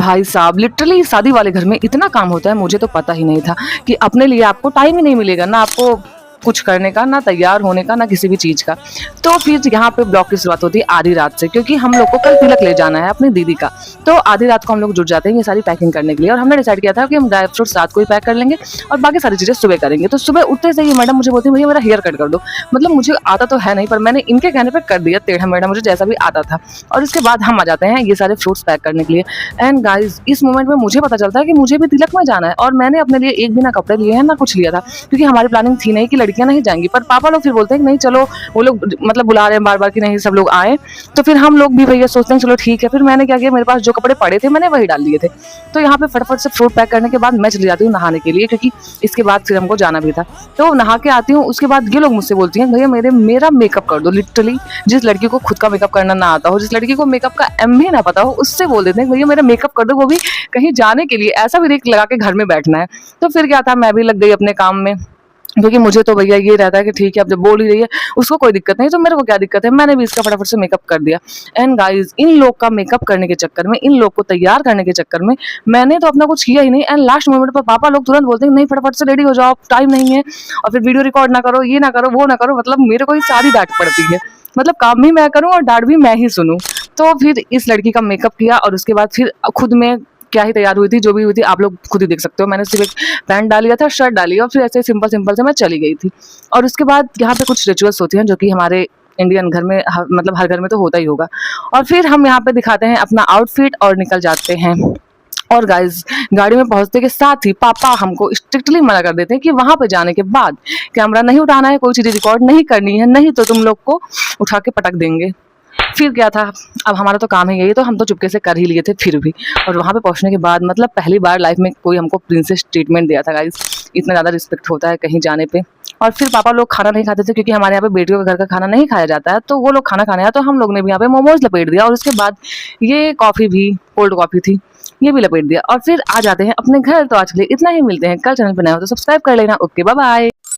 भाई साहब लिटरली शादी वाले घर में इतना काम होता है, मुझे तो पता ही नहीं था कि अपने लिए आपको टाइम ही नहीं मिलेगा, ना आपको कुछ करने का, ना तैयार होने का, ना किसी भी चीज़ का। तो फिर यहाँ पे ब्लॉग की शुरुआत होती है आधी रात से, क्योंकि हम लोग को कल तिलक ले जाना है अपनी दीदी का। तो आधी रात को हम लोग जुट जाते हैं ये सारी पैकिंग करने के लिए, और हमने डिसाइड किया था कि हम ड्राई फ्रूट्स रात को ही पैक कर लेंगे और बाकी सारी चीज़ें सुबह करेंगे। तो सुबह उठते से ही मैडम मुझे बोलती है भैया मेरा हेयर कट कर दो। मतलब मुझे आता तो है नहीं, पर मैंने इनके कहने पर कर दिया टेढ़ा मेढ़ा, मुझे जैसा भी आता था। और उसके बाद हम आ जाते हैं ये सारे फ्रूट्स पैक करने के लिए। एंड गाइज इस मोमेंट में मुझे पता चलता है कि मुझे भी तिलक में जाना है, और मैंने अपने लिए एक भी ना कपड़े लिए हैं ना कुछ लिया था, क्योंकि हमारी प्लानिंग थी नहीं कि लड़कियां नहीं जाएंगी। पर पापा लोग फिर बोलते हैं कि नहीं चलो, वो लोग मतलब बुला रहे हैं बार बार कि नहीं सब लोग आए। तो फिर हम लोग भी भैया सोचते हैं चलो ठीक है। फिर मैंने क्या किया, मेरे पास जो कपड़े पड़े थे मैंने वही डाल दिए थे। तो यहाँ पे फटाफट से फ्रूट पैक करने के बाद मैं चली जाती हूँ नहाने के लिए, क्योंकि इसके बाद फिर हमको जाना भी था। तो नहा के आती हूँ, उसके बाद ये लोग मुझसे बोलती हैं भैया मेरा मेकअप कर दो। लिटरली जिस लड़की को खुद का मेकअप करना ना आता हो, जिस लड़की को मेकअप का एम भी ना पता हो, उससे बोल देते हैं भैया मेरा मेकअप कर दो, वो भी कहीं जाने के लिए, ऐसा भी रिस्क लगा के घर में बैठना है। तो फिर क्या था, मैं भी लग गई अपने काम में, क्योंकि मुझे तो भैया ये रहता है कि ठीक है अब जब बोल ही रही है उसको कोई दिक्कत नहीं, तो मेरे को क्या दिक्कत है। मैंने भी इसका फटाफट से मेकअप कर दिया। एंड गाइज इन लोग का मेकअप करने के चक्कर में, इन लोग को तैयार करने के चक्कर में मैंने तो अपना कुछ किया ही नहीं। एंड लास्ट मोमेंट पर पापा लोग तुरंत बोलते हैं नहीं फटाफट से रेडी हो जाओ, टाइम नहीं है, और फिर वीडियो रिकॉर्ड ना करो, ये ना करो, वो ना करो। मतलब मेरे को ही सारी डांट पड़ती है, मतलब काम भी मैं करूँ और डांट भी मैं ही सुनूं। तो फिर इस लड़की का मेकअप किया, और उसके बाद फिर खुद में क्या ही तैयार हुई थी, जो भी हुई थी आप लोग खुद ही देख सकते हो। मैंने सिर्फ एक पैंट डाल लिया था, शर्ट डाली, और फिर ऐसे सिंपल सिंपल से मैं चली गई थी। और उसके बाद यहाँ पे कुछ रिचुअल्स होती हैं जो कि हमारे इंडियन घर में मतलब हर घर में तो होता ही होगा। और फिर हम यहाँ पे दिखाते हैं अपना आउटफिट और निकल जाते हैं। और गाइज गाड़ी में पहुंचते के साथ ही पापा हमको स्ट्रिक्टली मना कर देते हैं कि वहां पे जाने के बाद कैमरा नहीं उठाना है, कोई चीज़ रिकॉर्ड नहीं करनी है, नहीं तो तुम लोग को उठा के पटक देंगे। फिर क्या था, अब हमारा तो काम है यही, तो हम तो चुपके से कर ही लिए थे फिर भी। और वहाँ पे पहुँचने के बाद मतलब पहली बार लाइफ में कोई हमको प्रिंसेस ट्रीटमेंट दिया था गाइस। इतना ज़्यादा रिस्पेक्ट होता है कहीं जाने पे। और फिर पापा लोग खाना नहीं खाते थे, क्योंकि हमारे यहाँ पे बेटियों के घर का खाना नहीं खाया जाता है, तो वो लोग खाना खाने आए, तो हम लोग ने भी यहाँ पे मोमोज लपेट दिया, और उसके बाद ये कॉफ़ी भी, कोल्ड कॉफ़ी थी, ये भी लपेट दिया, और फिर आ जाते हैं अपने घर। तो आज के लिए इतना ही, मिलते हैं कल। चैनल पर नए हो तो सब्सक्राइब कर लेना। Okay bye bye.